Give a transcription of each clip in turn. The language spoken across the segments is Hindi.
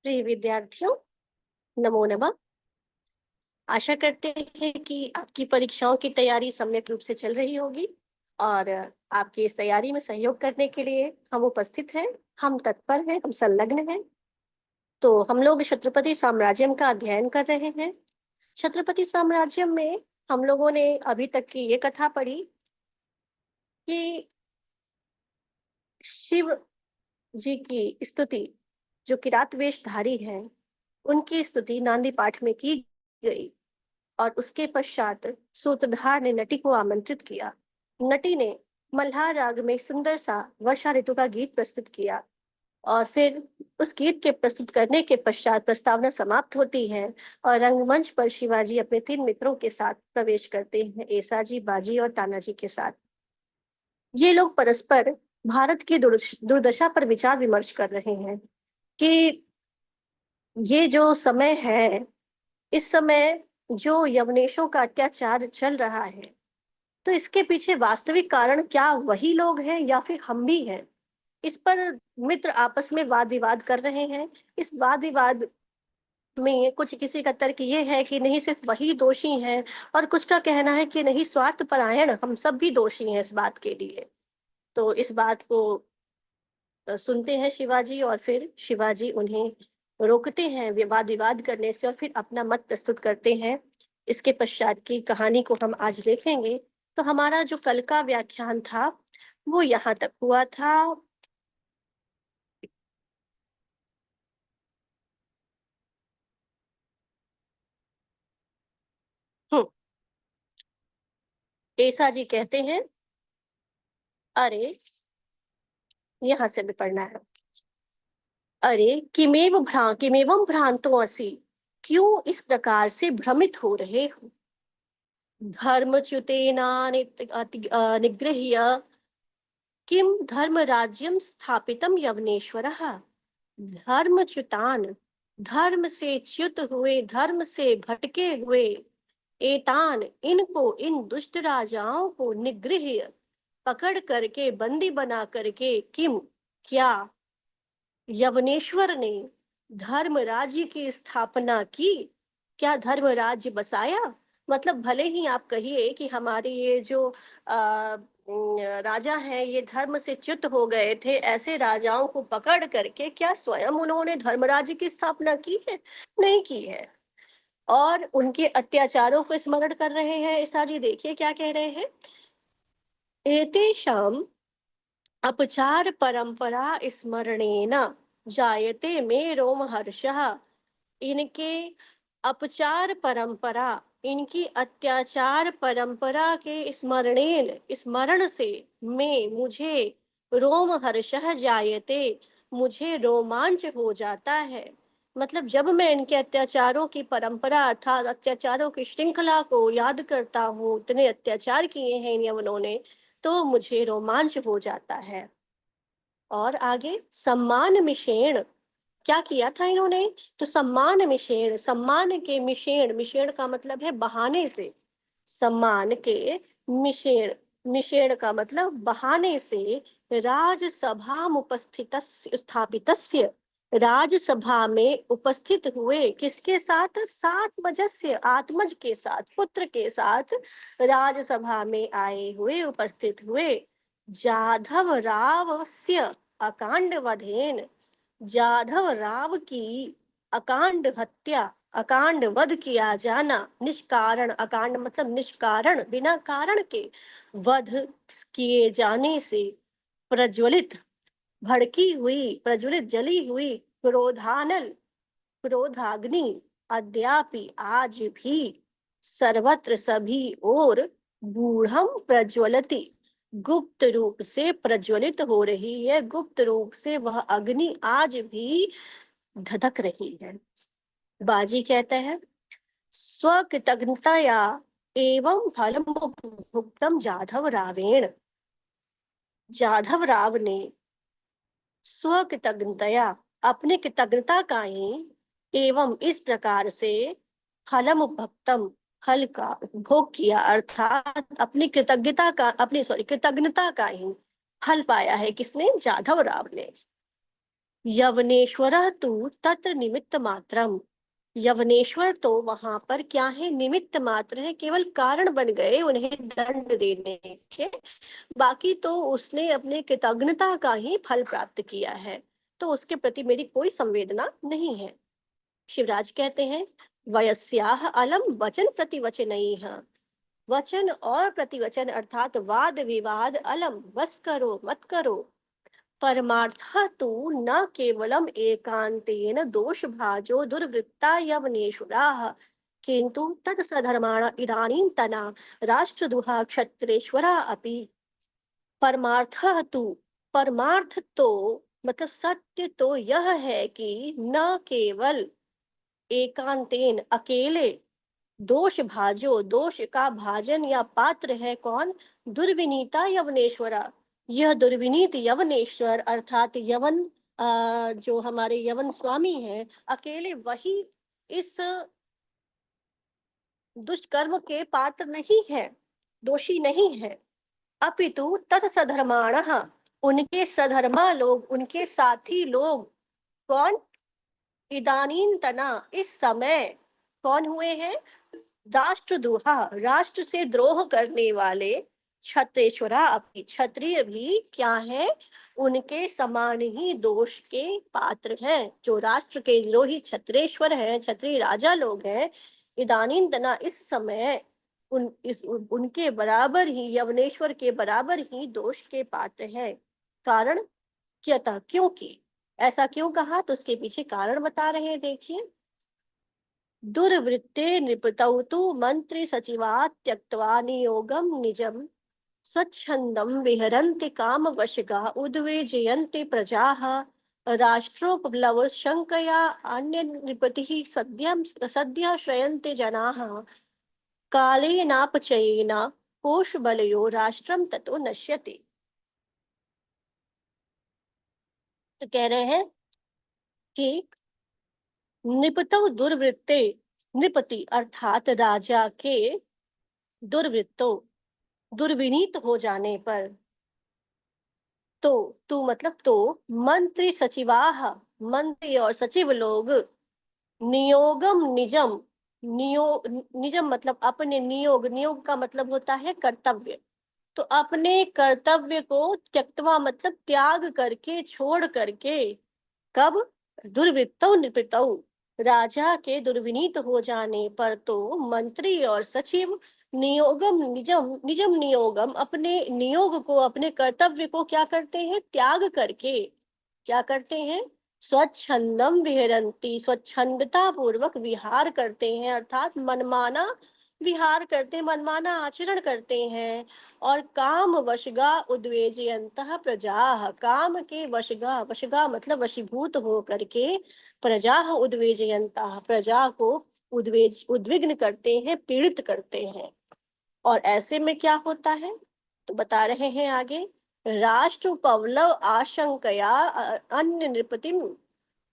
प्रिय विद्यार्थियों, नमो नमः। आशा करते हैं कि आपकी परीक्षाओं की तैयारी सम्यक रूप से चल रही होगी और आपकी इस तैयारी में सहयोग करने के लिए हम उपस्थित हैं, हम तत्पर हैं, हम संलग्न हैं। तो हम लोग छत्रपति साम्राज्यम का अध्ययन कर रहे हैं। छत्रपति साम्राज्यम में हम लोगों ने अभी तक की ये कथा पढ़ी कि शिव जी की स्तुति, जो किरात वेशधारी है, उनकी स्तुति नांदी पाठ में की गई और उसके पश्चात सूत्रधार ने नटी को आमंत्रित किया। नटी ने मल्हार राग में सुंदर सा वर्षा ऋतु का गीत प्रस्तुत किया और फिर उस गीत के प्रस्तुत करने के पश्चात प्रस्तावना समाप्त होती है और रंगमंच पर शिवाजी अपने 3 मित्रों के साथ प्रवेश करते हैं, ऐसाजी, बाजी और तानाजी के साथ। ये लोग परस्पर भारत की दुर्दशा पर विचार विमर्श कर रहे हैं कि ये जो समय है, इस समय जो यवनेशों का अत्याचार चल रहा है, तो इसके पीछे वास्तविक कारण क्या वही लोग हैं या फिर हम भी हैं? इस पर मित्र आपस में वाद विवाद कर रहे हैं। इस वाद विवाद में कुछ किसी का तर्क ये है कि नहीं, सिर्फ वही दोषी हैं, और कुछ का कहना है कि नहीं, स्वार्थ परायण हम सब भी दोषी हैं इस बात के लिए। तो इस बात को सुनते हैं शिवाजी और फिर शिवाजी उन्हें रोकते हैं वाद विवाद करने से और फिर अपना मत प्रस्तुत करते हैं। इसके पश्चात की कहानी को हम आज देखेंगे। तो हमारा जो कल का व्याख्यान था वो यहाँ तक हुआ था। ऐसा जी कहते हैं, अरे यहाँ से भी पढ़ना है। अरे किमेवं भ्रांतो असि, क्यों इस प्रकार से भ्रमित हो रहे हो? धर्मच्युतेना निगृह्य किम धर्मराज्यम स्थापितम यवनेश्वरः। धर्मच्युतान, धर्म से च्युत हुए, धर्म से भटके हुए एतान, इनको, इन दुष्ट राजाओं को निगृह्य, पकड़ करके, बंदी बना करके, किम, क्या, यवनेश्वर ने धर्म राज्य की स्थापना की। क्या धर्म राज्य बसाया? मतलब भले ही आप कहिए कि हमारे ये जो राजा हैं ये धर्म से च्युत हो गए थे, ऐसे राजाओं को पकड़ करके क्या स्वयं उन्होंने धर्म राज्य की स्थापना की है? नहीं की है। और उनके अत्याचारों को स्मरण कर रहे हैं। ऐसा जी देखिए क्या कह रहे हैं। एतेषाम अपचार परंपरा स्मरणेन जायते में रोमहर्षः। इनके अपचार परंपरा, इनकी अत्याचार परंपरा के स्मरण से में मुझे रोमहर्षः जायते, मुझे रोमांच हो जाता है। मतलब जब मैं इनके अत्याचारों की परंपरा अर्थात अत्याचारों की श्रृंखला को याद करता हूँ, इतने अत्याचार किए हैं इन यवनों ने, तो मुझे रोमांच हो जाता है। और आगे सम्मान मिशेण, क्या किया था इन्होंने? तो सम्मान मिशेण, सम्मान के मिशेण, मिशेण का मतलब है बहाने से, सम्मान के मिशेण, मिशेण का मतलब बहाने से, राजसभा उपस्थित स्थापितस्य, राजसभा में उपस्थित हुए, किसके साथ? सात्मजस्य, आत्मज के साथ, पुत्र के साथ राजसभा में आए हुए, उपस्थित हुए, जाधव रावस्य अकांड वधेन, जाधव राव की अकांड हत्या, अकांड वध किया जाना, निष्कारण, अकांड मतलब निष्कारण, बिना कारण के वध किए जाने से, प्रज्वलित, भड़की हुई, प्रज्वलित, जली हुई, क्रोधानल, क्रोधाग्नि, अद्यापि, आज भी, सर्वत्र, सभी और, गूढ़म प्रज्वलति, गुप्त रूप से प्रज्वलित हो रही है, गुप्त रूप से वह अग्नि आज भी धधक रही है। बाजी कहता है, स्वकृतज्ञतया एवं फलम भुक्तम जाधव रावेण। जाधव राव ने स्वकृतज्ञतया, अपने कृतज्ञता का ही, एवं इस प्रकार से, फलम भक्तम, फल का भोग किया, अर्थात अपनी कृतज्ञता का, अपनी कृतज्ञता का ही फल पाया है। किसने? जाधव राव ने। यवनेश्वरः तु तत्र निमित्त मात्रम। यवनेश्वर तो वहां पर क्या है, निमित्त मात्र है, केवल कारण बन गए उन्हें दंड देने के। बाकी तो उसने अपने कृतज्ञता का ही फल प्राप्त किया है, तो उसके प्रति मेरी कोई संवेदना नहीं है। शिवराज कहते हैं, वयस्याह अलम वचन प्रतिवचनैः। वचन और प्रतिवचन अर्थात वाद विवाद अलम, बस करो मत करो। परमार्थः तु न केवलम एकांतेन दोष भाजो दुर्वृत्ता यवनेश्वराः, किंतु तत्सधर्माण इदानींतना राष्ट्रदुहा क्षत्रेश्वरा अपि। परमार्थः तु, परमार्थ तो मतलब सत्य तो यह है कि न केवल एकांतेन अकेले, दोष भाजो, दोष का भाजन या पात्र है कौन, दुर्विनीता यवनेश्वरा। यह दुर्विनीत यवनेश्वर अर्थात यवन, जो हमारे यवन स्वामी हैं, अकेले वही इस दुष्कर्म के पात्र नहीं है, दोषी नहीं है। अपितु तत्सधर्माणः, उनके सधर्मा लोग, उनके साथी लोग, कौन, इदानीं तना, इस समय, कौन हुए हैं, राष्ट्रद्रोहा, राष्ट्र से द्रोह करने वाले, क्षत्रेश्वरा अपनी, क्षत्रिय भी क्या है, उनके समान ही दोष के पात्र हैं। जो राष्ट्र के द्रोही क्षत्रेश्वर हैं, क्षत्रिय राजा लोग हैं, इदानीं तना, इस समय, उनके बराबर ही, यवनेश्वर के बराबर ही दोष के पात्र है। कारण क्यतः, क्योंकि, ऐसा क्यों कहा, तो उसके पीछे कारण बता रहे हैं, देखिए। दुर्वृत्ते नृपतौ तु मंत्री सचिवा त्यक्त्वा नियोगम निजम, स्वच्छंदम विहरन्ति कामवशगा उद्वेजयन्ति प्रजाः, राष्ट्रोपप्लव शंकया अन्य नृपतिः सद्यं सद्यः श्रयन्ते जनाः, कालेनापचयेन कोशबलयो राष्ट्रम ततो नश्यति। तो कह रहे हैं कि नृपतौ दुर्वृत्ते, नृपति अर्थात राजा के, दुर्वृत्तों, दुर्विनीत हो जाने पर, तो मतलब तो, मंत्री सचिवाह, मंत्री और सचिव लोग, नियोगम निजम, निजम मतलब अपने, नियोग, नियोग का मतलब होता है कर्तव्य, तो अपने कर्तव्य को त्यक्तवा मतलब त्याग करके, छोड़ करके, कब, दुर्वृत्तौ नृपतौ, राजा के दुर्विनीत हो जाने पर तो मंत्री और सचिव, नियोगम निजम, निजम नियोगम, अपने नियोग को, अपने कर्तव्य को क्या करते हैं, त्याग करके, क्या करते हैं, स्वच्छंदम विहरंती, स्वच्छंदता पूर्वक विहार करते हैं, अर्थात मनमाना विहार करते, मनमाना आचरण करते हैं। और काम वशगा उद्वेजयंतः प्रजा, काम के वशगा, वशगा मतलब वशीभूत हो करके, प्रजा उद्वेजयंतः, प्रजा को उद्विग्न करते हैं, पीड़ित करते हैं। और ऐसे में क्या होता है, तो बता रहे हैं आगे, राष्ट्र उपलव आशंकया अन्य नृपतिम,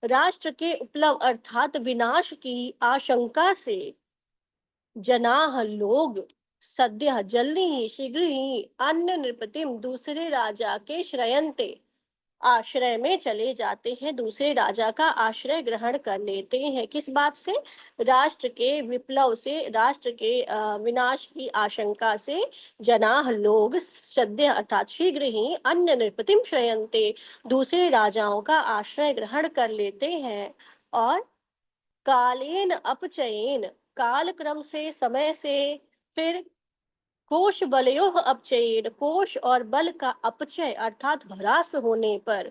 राष्ट्र के उपलव अर्थात विनाश की आशंका से, जनाह लोग, सद्य जल्दी ही, शीघ्र ही, अन्य नृपतिम दूसरे राजा के श्रयंते, आश्रय में चले जाते हैं, दूसरे राजा का आश्रय ग्रहण कर लेते हैं। किस बात से, राष्ट्र के विप्लव से, राष्ट्र के विनाश की आशंका से, जनाह लोग सद्य अर्थात शीघ्र ही, अन्य नृपतिम श्रयंते, दूसरे राजाओं का आश्रय ग्रहण कर लेते हैं। और कालेन अपचयेन, काल क्रम से, समय से, फिर कोश बलयो अपचयेन, कोश और बल का अपचय अर्थात ह्रास होने पर,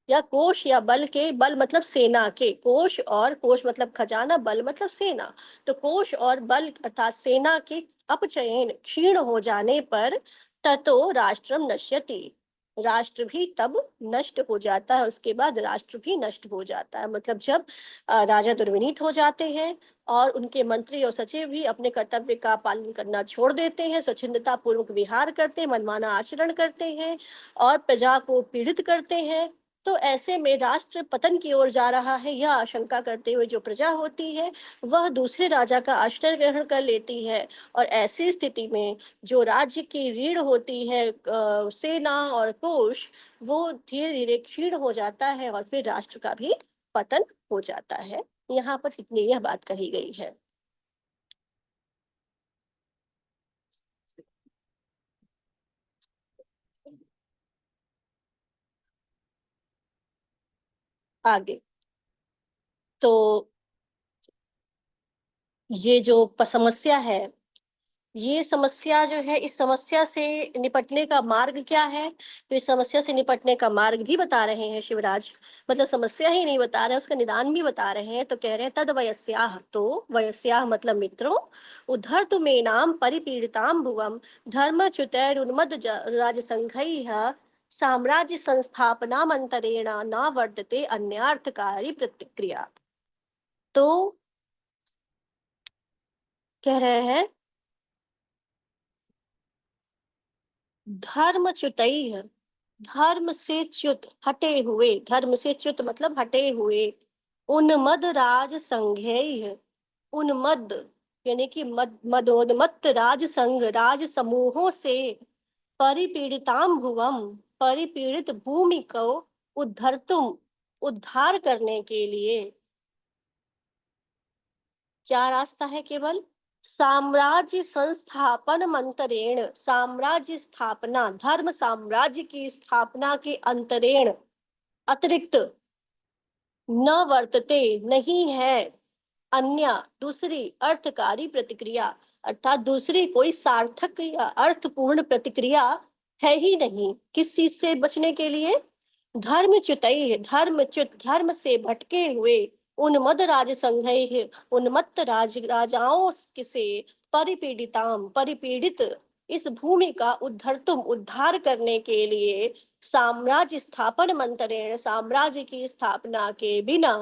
या कोश या बल के, बल मतलब सेना के, कोश और, कोश मतलब खजाना, बल मतलब सेना, तो कोश और बल अर्थात सेना के अपचयन, क्षीण हो जाने पर, ततो राष्ट्रम नश्यति, राष्ट्र भी तब नष्ट हो जाता है, उसके बाद राष्ट्र भी नष्ट हो जाता है। मतलब जब राजा दुर्विनीत हो जाते हैं, और उनके मंत्री और सचिव भी अपने कर्तव्य का पालन करना छोड़ देते हैं, स्वच्छंदता पूर्वक विहार करते हैं, मनमाना आचरण करते हैं, और प्रजा को पीड़ित करते हैं, तो ऐसे में राष्ट्र पतन की ओर जा रहा है, यह आशंका करते हुए जो प्रजा होती है वह दूसरे राजा का आश्रय ग्रहण कर लेती है। और ऐसी स्थिति में जो राज्य की रीढ़ होती है, सेना और कोष, वो धीरे धीरे क्षीण हो जाता है और फिर राष्ट्र का भी पतन हो जाता है। यहाँ पर इतनी यह बात कही गई है। आगे तो ये जो समस्या है, ये समस्या जो है, इस समस्या से निपटने का मार्ग क्या है? तो इस समस्या से निपटने का मार्ग भी बता रहे हैं शिवराज। मतलब समस्या ही नहीं बता रहे, उसका निदान भी बता रहे हैं। तो कह रहे हैं तद वयस्याह, तो वयस्याह मतलब मित्रों, उद्धर तुमे नाम परिपीड़िताम भुवम धर्मच्युतैरुन्मद राजसंघैः साम्राज्य संस्थापनामंतरेण न वर्तते अन्यार्थकारी प्रतिक्रिया। तो कह रहे हैं धर्मच्युतैः, धर्म से च्युत हटे हुए, धर्म से च्युत मतलब हटे हुए, उन्मद राज संघेय, उन्मद यानी कि मदोन्मत्त राज संघ, राज समूहों से, परिपीड़िताम भुवम, परिपीड़ित भूमि को उद्धर्तुम, उद्धार करने के लिए क्या रास्ता है? केवल साम्राज्य संस्थापन मंत्रेण, साम्राज्य स्थापना, धर्म साम्राज्य की स्थापना के अंतरेण, अतिरिक्त, न वर्तते नहीं है, अन्य दूसरी अर्थकारी प्रतिक्रिया, अर्थात दूसरी कोई सार्थक या अर्थपूर्ण प्रतिक्रिया है ही नहीं। किस चीज से बचने के लिए? धर्मच्युतैः, धर्मच्युत धर्म से भटके हुए, उन्मद राजसंघैः, उन्मत्त राजाओं से, परिपीडिताम परिपीड़ित इस भूमि का उद्धर्तुम, उद्धार करने के लिए, साम्राज्य स्थापन मंत्रेण, साम्राज्य की स्थापना के बिना,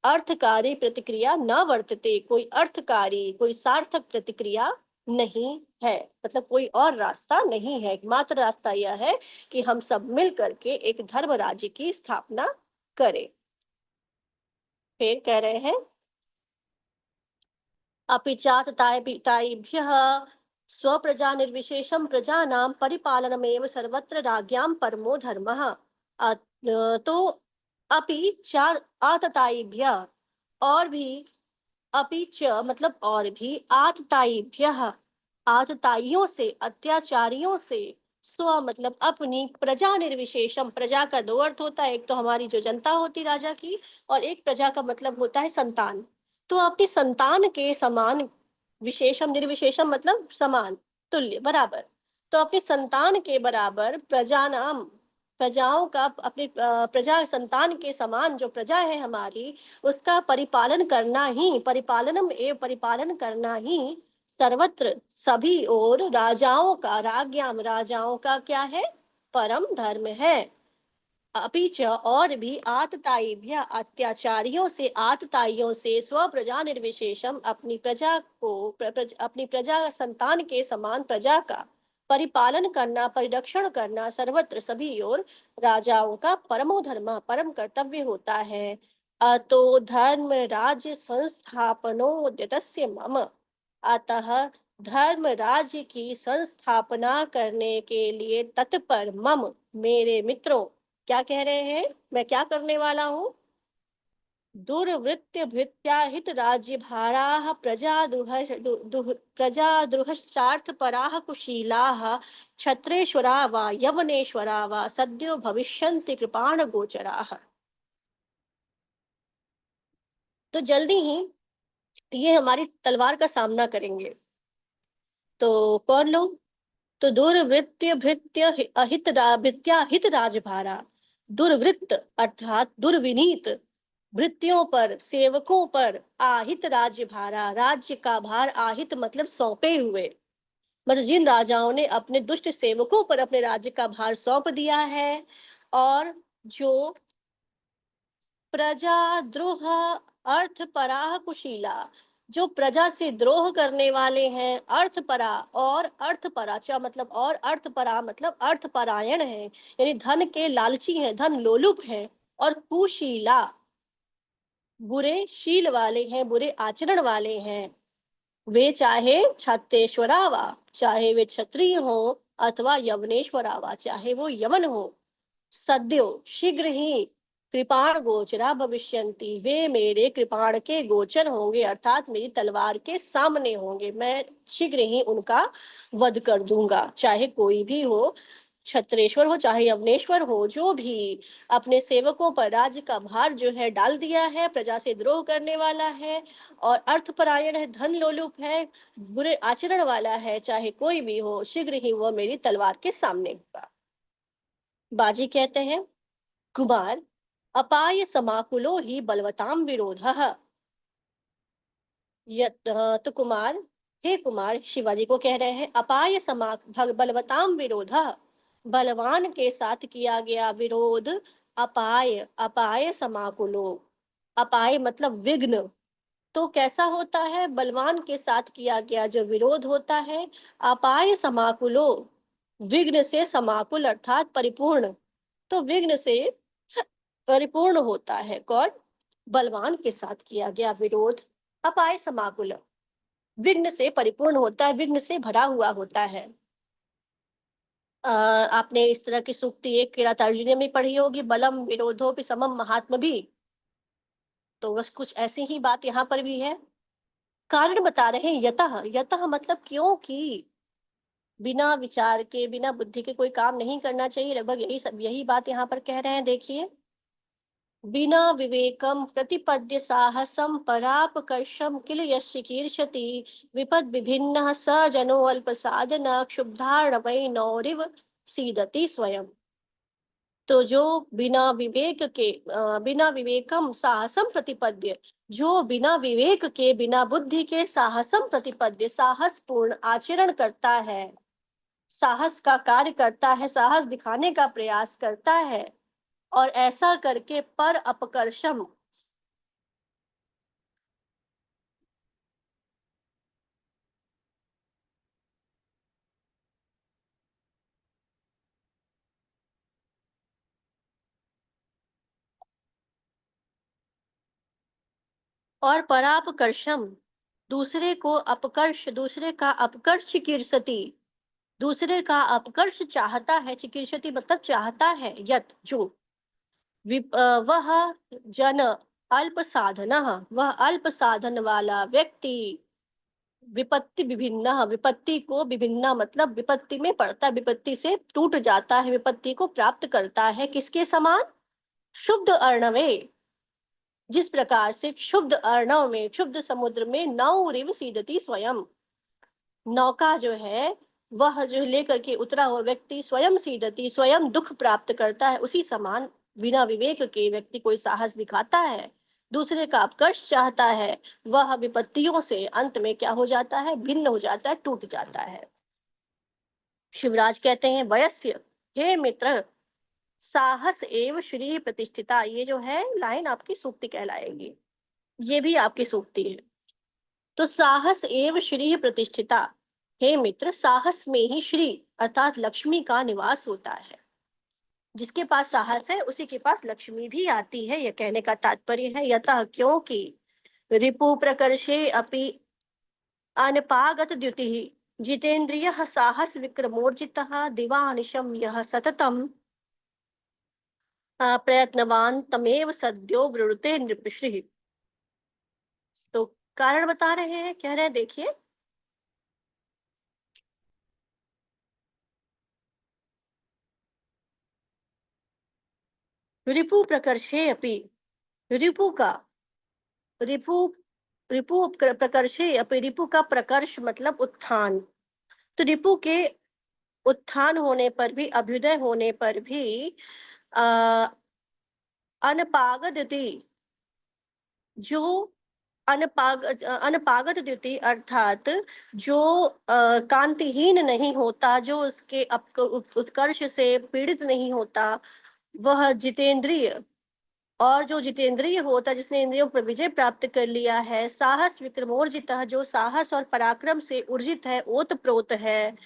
अर्थकारी प्रतिक्रिया न वर्तते, कोई अर्थकारी कोई सार्थक प्रतिक्रिया नहीं है। मतलब कोई और रास्ता नहीं है, एकमात्र रास्ता यह है कि हम सब मिल करके एक धर्म राज्य की स्थापना करें। फिर कह रहे हैं अपि चातताइभ्यः स्वप्रजा निर्विशेषं प्रजानां परिपालनमेव सर्वत्र राज्ञां परमो धर्मः। तो अपि चा आतताइभ्यः, और भी, अपि च मतलब और भी, आतताइभ्यः आतताइयों से, अत्याचारियों से, स्व मतलब अपनी, प्रजा निर्विशेषम, प्रजा का दो अर्थ होता है, एक तो हमारी जो जनता होती राजा की, और एक प्रजा का मतलब होता है संतान। तो अपनी संतान के समान, विशेषम निर्विशेषम मतलब समान, तुल्य, बराबर, तो अपनी संतान के बराबर प्रजा नाम, प्रजाओं का, अपनी प्रजा संतान के समान जो प्रजा है हमारी, उसका परिपालन करना ही, परिपालनम एवं परिपालन करना ही, सर्वत्र सभी और, राजाओं का, राज्ञाम राजाओं का क्या है? परम धर्म है। अपिच और भी, आतताइभ्य अत्याचारियों से, आतताइयों से, स्व प्रजा निर्विशेषम अपनी प्रजा को, अपनी प्रजा संतान के समान प्रजा का परिपालन करना, परिरक्षण करना, सर्वत्र सभी और, राजाओं का परमो धर्म परम कर्तव्य होता है। तो धर्म राज्य संस्थापनोद्यतस्य मम, अतः धर्म राज्य की संस्थापना करने के लिए तत्पर मम, मेरे मित्रों, क्या कह रहे हैं? मैं क्या करने वाला हूँ? दुर्वृत्य भृत्याहित राज्य भाराः प्रजा दुहश्चार्थ पराः कुशीलाः क्षत्रेश्वरा वा यवनेश्वरा वा सद्यो भविष्यन्ति कृपाण गोचराः। तो जल्दी ही ये हमारी तलवार का सामना करेंगे। तो कौन लोग? तो दुर्वृत्य भृत्य भृत्या हित राजभारा, दुर्वृत्त अर्थात दुर्विनीत, भृत्यों पर, सेवकों पर, आहित राज्य भारा, राज्य का भार, आहित मतलब सौंपे हुए, मतलब जिन राजाओं ने अपने दुष्ट सेवकों पर अपने राज्य का भार सौंप दिया है, और जो प्रजाद्रोह, अर्थ पराह कुशीला, जो प्रजा से द्रोह करने वाले हैं, अर्थपरा और अर्थपराचा मतलब और अर्थपरा मतलब अर्थपरायण है, यानी धन के लालची हैं, धन लोलुप हैं, और कुशीला बुरे शील वाले हैं, बुरे आचरण वाले हैं। वे चाहे छत्तेश्वरावा, चाहे वे क्षत्रिय हो, अथवा यवनेश्वरावा, चाहे वो यमन हो, सद्यो शीघ्र ही कृपाण गोचरा भविष्यंती, वे मेरे कृपाण के गोचर होंगे, अर्थात मेरी तलवार के सामने होंगे, मैं शीघ्र ही उनका वध कर दूंगा। चाहे कोई भी हो, छत्रेश्वर हो चाहे यवनेश्वर हो, जो भी अपने सेवकों पर राज्य का भार जो है डाल दिया है, प्रजा से द्रोह करने वाला है और अर्थपरायण है, धन लोलुप है, बुरे आचरण वाला है, चाहे कोई भी हो, शीघ्र ही वह मेरी तलवार के सामने होगा। बाजी कहते हैं, कुमार अपाय समाकुलो ही बलवताम विरोधः। तो कुमार, हे कुमार, शिवाजी को कह रहे हैं, अपाय समा बलवताम विरोधः, बलवान के साथ किया गया विरोध, अपाय अपाय समाकुलो, अपाय मतलब विघ्न। तो कैसा होता है, बलवान के साथ किया गया जो विरोध होता है, अपाय समाकुलो, विघ्न से समाकुल अर्थात परिपूर्ण, तो विघ्न से परिपूर्ण होता है। कौन? बलवान के साथ किया गया विरोध अपाय समाकुल, विघ्न से परिपूर्ण होता है, विघ्न से भरा हुआ होता है। आपने इस तरह की सूक्ति एक किरातार्जुनीय में पढ़ी होगी, बलम विरोधो समम महात्म भी। तो बस कुछ ऐसी ही बात यहाँ पर भी है। कारण बता रहे हैं, यतः, यतः मतलब क्योंकि बिना विचार के, बिना बुद्धि के कोई काम नहीं करना चाहिए, लगभग यही सब, यही बात यहाँ पर कह रहे हैं। देखिए, बिना विवेकम प्रतिपद्य साहसम परापकर्षम किल यस्य कीर्षति विपद विभिन्न स जनो अल्प साधन क्षुब्धार्णवै नौरिव सीदति स्वयं। तो जो बिना विवेक के, बिना विवेकम साहसम प्रतिपद्य, जो बिना विवेक के, बिना बुद्धि के साहसम प्रतिपद्य, साहस पूर्ण आचरण करता है, साहस का कार्य करता है, साहस दिखाने का प्रयास करता है, और ऐसा करके पर अपकर्षम, और परापकर्षम, दूसरे को अपकर्ष, दूसरे का अपकर्ष चिकीर्षति, दूसरे का अपकर्ष चाहता है, चिकीर्षति मतलब चाहता है, यत जो वह जन अल्प साधन, वह अल्प साधन वाला व्यक्ति, विपत्ति विभिन्न, विपत्ति को विभिन्न मतलब विपत्ति में पड़ता है, विपत्ति से टूट जाता है, विपत्ति को प्राप्त करता है, किसके समान? शुद्ध अर्णवे, जिस प्रकार से क्षुब्ध अर्णव में, क्षुब्ध समुद्र में नौरिव सीदती स्वयं, नौका जो है वह जो लेकर के उतरा हुआ व्यक्ति स्वयं सीदती, स्वयं दुख प्राप्त करता है, उसी समान बिना विवेक के व्यक्ति कोई साहस दिखाता है, दूसरे का अपकर्ष चाहता है, वह विपत्तियों से अंत में क्या हो जाता है? भिन्न हो जाता है, टूट जाता है। शिवराज कहते हैं, वयस्य, हे मित्र, साहस एव श्री प्रतिष्ठिता, ये जो है लाइन आपकी सूक्ति कहलाएगी, ये भी आपकी सूक्ति है। तो साहस एव श्री प्रतिष्ठिता, हे मित्र, साहस में ही श्री अर्थात लक्ष्मी का निवास होता है, जिसके पास साहस है उसी के पास लक्ष्मी भी आती है, यह कहने का तात्पर्य है। यतः क्योंकि रिपु प्रकर्षे अपि अनपागत द्युति जितेन्द्रिय साहस विक्रमोर्जितः दिवानिशम यह सततम प्रयत्नवान तमेव सद्यो वृणुते नृपश्री। तो कारण बता रहे हैं, कह रहे हैं, देखिए, रिपु प्रकर्षे अपि, रिपु का, रिपु, रिपु प्रकर्षे अपि, रिपु का प्रकर्ष मतलब उत्थान, तो रिपु के उत्थान होने पर भी, अभ्युदय होने पर भी आ, अनपागद्युति, जो अनपागत द्युति अर्थात जो कांतिहीन नहीं होता, जो उसके उत्कर्ष से पीड़ित नहीं होता, वह जितेंद्रिय, और जो जितेंद्रिय होता है, जिसने इंद्रियों पर विजय प्राप्त कर लिया है, साहस विक्रमोर्जितः, जो साहस और पराक्रम से ऊर्जित है, ओतप्रोत है।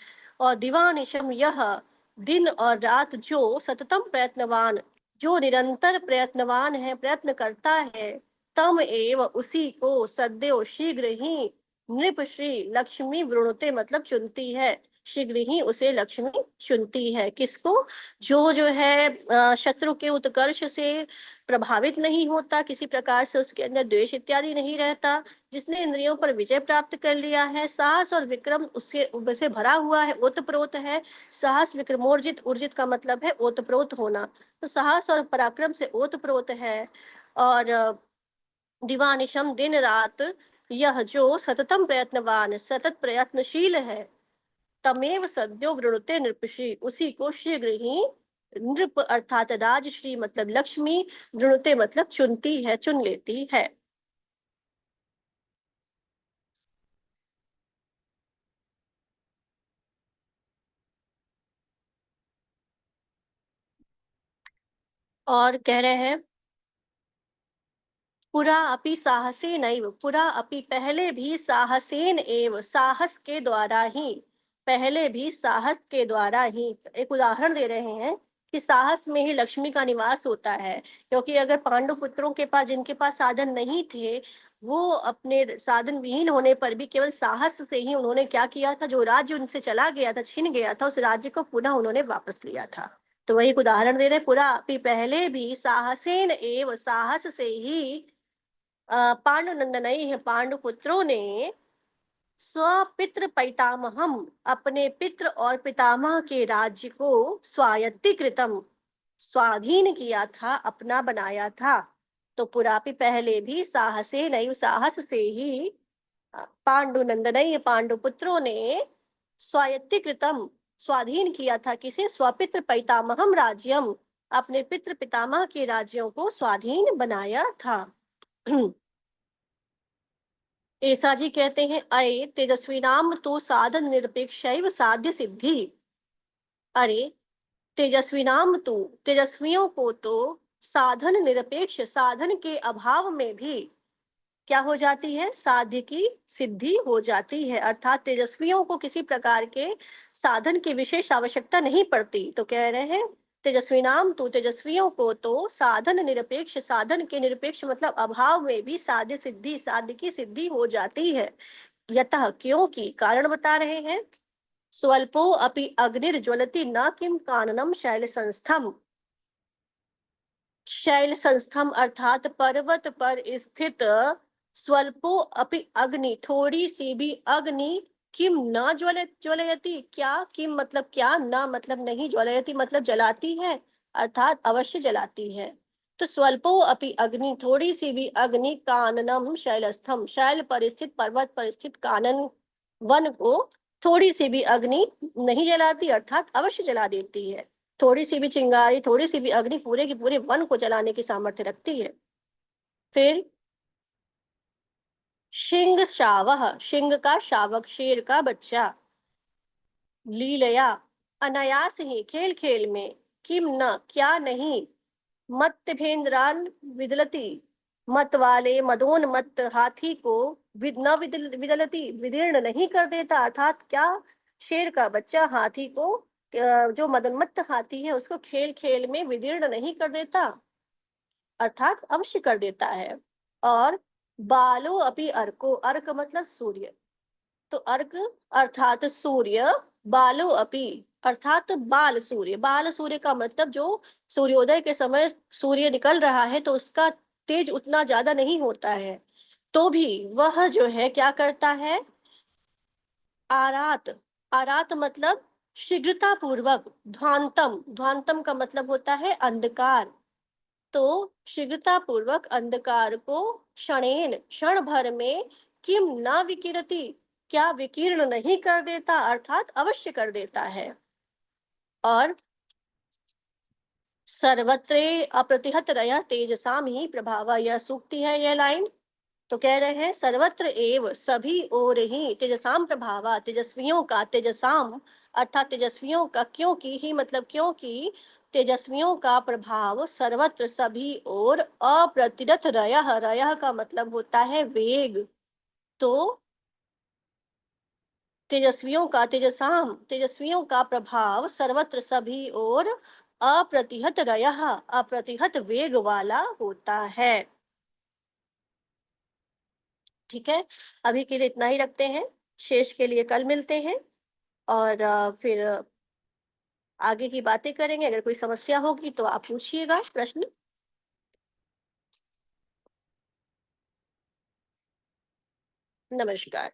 और दिवानिशम, यह दिन और रात जो सततम प्रयत्नवान, जो निरंतर प्रयत्नवान है, प्रयत्न करता है, तम एव, उसी को सदैव शीघ्र ही नृप श्री लक्ष्मी वृणुते, मतलब चुनती है, शीघ्र ही उसे लक्ष्मी चुनती है। किसको? जो है शत्रु के उत्कर्ष से प्रभावित नहीं होता, किसी प्रकार से उसके अंदर द्वेष इत्यादि नहीं रहता, जिसने इंद्रियों पर विजय प्राप्त कर लिया है, साहस और विक्रम उससे से भरा हुआ है, ओतप्रोत है। साहस विक्रमोर्जित, ऊर्जित का मतलब है ओतप्रोत होना, तो साहस और पराक्रम से ओतप्रोत है। और दिवानिशम, दिन रात, यह जो सततम प्रयत्नवान, सतत प्रयत्नशील है, तमेव सद्यो वृणुते नृपश्री, उसी को शीघ्र ही नृप अर्थात राजश्री मतलब लक्ष्मी, वृणुते मतलब चुनती है, चुन लेती है। और कह रहे हैं, पुरा अपि साहसे नैव, पुरा अपि पहले भी, साहसेन एव साहस के द्वारा ही, पहले भी साहस के द्वारा ही। एक उदाहरण दे रहे हैं कि साहस में ही लक्ष्मी का निवास होता है, क्योंकि अगर पांडु पुत्रों के पास, जिनके पास साधन नहीं थे, वो अपने साधन विहीन होने पर भी केवल साहस से ही उन्होंने क्या किया था, जो राज्य उनसे चला गया था, छिन गया था, उस राज्य को पुनः उन्होंने वापस लिया था। तो वही एक उदाहरण दे रहे, पुरा अपि पहले भी, साहसेन एव साहस से ही, पांडुनंदनई है, पांडुपुत्रों ने स्वपित्र पैतामहम, अपने पित्र और पितामह के राज्य को स्वायत्तीकृतम, स्वाधीन किया था, अपना बनाया था। तो पुरापि पहले भी, साहसे नैव साहस से ही, पांडुनंदनई पांडुपुत्रों ने स्वायत्तीकृतम, स्वाधीन किया था, किसे? स्वपित्र पैतामहम राज्यम, अपने पितृ पितामह के राज्यों को स्वाधीन बनाया था। ऐसा जी कहते हैं, अये तेजस्वी नाम तो साधन निरपेक्ष साध्य सिद्धि। अरे तेजस्वी नाम तो, तेजस्वियों को तो साधन निरपेक्ष, साधन के अभाव में भी क्या हो जाती है? साध्य की सिद्धि हो जाती है, अर्थात तेजस्वियों को किसी प्रकार के साधन की विशेष आवश्यकता नहीं पड़ती। तो कह रहे हैं, तेजस्वी नाम तो, तेजस्वियों को तो साधन निरपेक्ष, साधन के निरपेक्ष मतलब अभाव में भी साध्य सिद्धि, साध्य की सिद्धि हो जाती है। यतः, क्योंकि, कारण बता रहे हैं, स्वल्पो अपि अग्निर्ज्वलति न किम काननम शैल संस्थम, शैल संस्थम अर्थात पर्वत पर स्थित स्वल्पो अपि अग्नि, थोड़ी सी भी अग्नि, किम न ज्वलयति, क्या, किम मतलब क्या, न मतलब नहीं, ज्वलयति मतलब जलाती है, अर्थात अवश्य जलाती है। तो स्वल्पो अपि अग्नि, थोड़ी सी भी अग्नि, काननम शैलस्थम, शैल पर स्थित, पर्वत पर स्थित कानन वन को थोड़ी सी भी अग्नि नहीं जलाती, अर्थात अवश्य जला देती है। थोड़ी सी भी चिंगारी, थोड़ी सी भी अग्नि पूरे के पूरे वन को जलाने की सामर्थ्य रखती है। फिर शिंग शावह, शिंग का शावक, शेर का बच्चा, लीलया अनायास ही, खेल खेल में, किम न क्या नहीं, मत्भेंद्रान विदलती, मत वाले मदोन्मत्त हाथी को न विदलती, विदीर्ण नहीं कर देता, अर्थात क्या? शेर का बच्चा हाथी को, जो मदोन्मत्त हाथी है उसको खेल खेल में विदीर्ण नहीं कर देता, अर्थात अवश्य कर देता है। और बालो अपि अर्को, अर्क मतलब सूर्य, तो अर्क अर्थात सूर्य, बालो अपि अर्थात बाल सूर्य, बाल सूर्य का मतलब जो सूर्योदय के समय सूर्य निकल रहा है, तो उसका तेज उतना ज्यादा नहीं होता है, तो भी वह जो है क्या करता है? आरात, आरात मतलब शीघ्रता पूर्वक, ध्वांतम, ध्वांतम का मतलब होता है अंधकार, तो शीघ्रता पूर्वक अंधकार को क्षणेन, क्षण भर में, किम न विकिरति, क्या विकीर्ण नहीं कर देता, अर्थात अवश्य कर देता है। और सर्वत्र अप्रतिहत रह तेजसाम ही प्रभाव, यह सूक्ति है, यह लाइन। तो कह रहे हैं सर्वत्र एव सभी ओर ही तेजसाम प्रभावा, तेजस्वियों का, तेजसाम अर्थात तेजस्वियों का, क्योंकि ही मतलब क्योंकि तेजस्वियों का प्रभाव सर्वत्र सभी ओर अप्रतिरत रयः, रयः का मतलब होता है वेग। तो तेजस्वियों का, तेजसाम तेजस्वियों का प्रभाव सर्वत्र सभी ओर अप्रतिहत रयः, अप्रतिहत वेग वाला होता है। ठीक है, अभी के लिए इतना ही रखते हैं, शेष के लिए कल मिलते हैं। और फिर आगे की बातें करेंगे। अगर कोई समस्या होगी तो आप पूछिएगा प्रश्न। नमस्कार।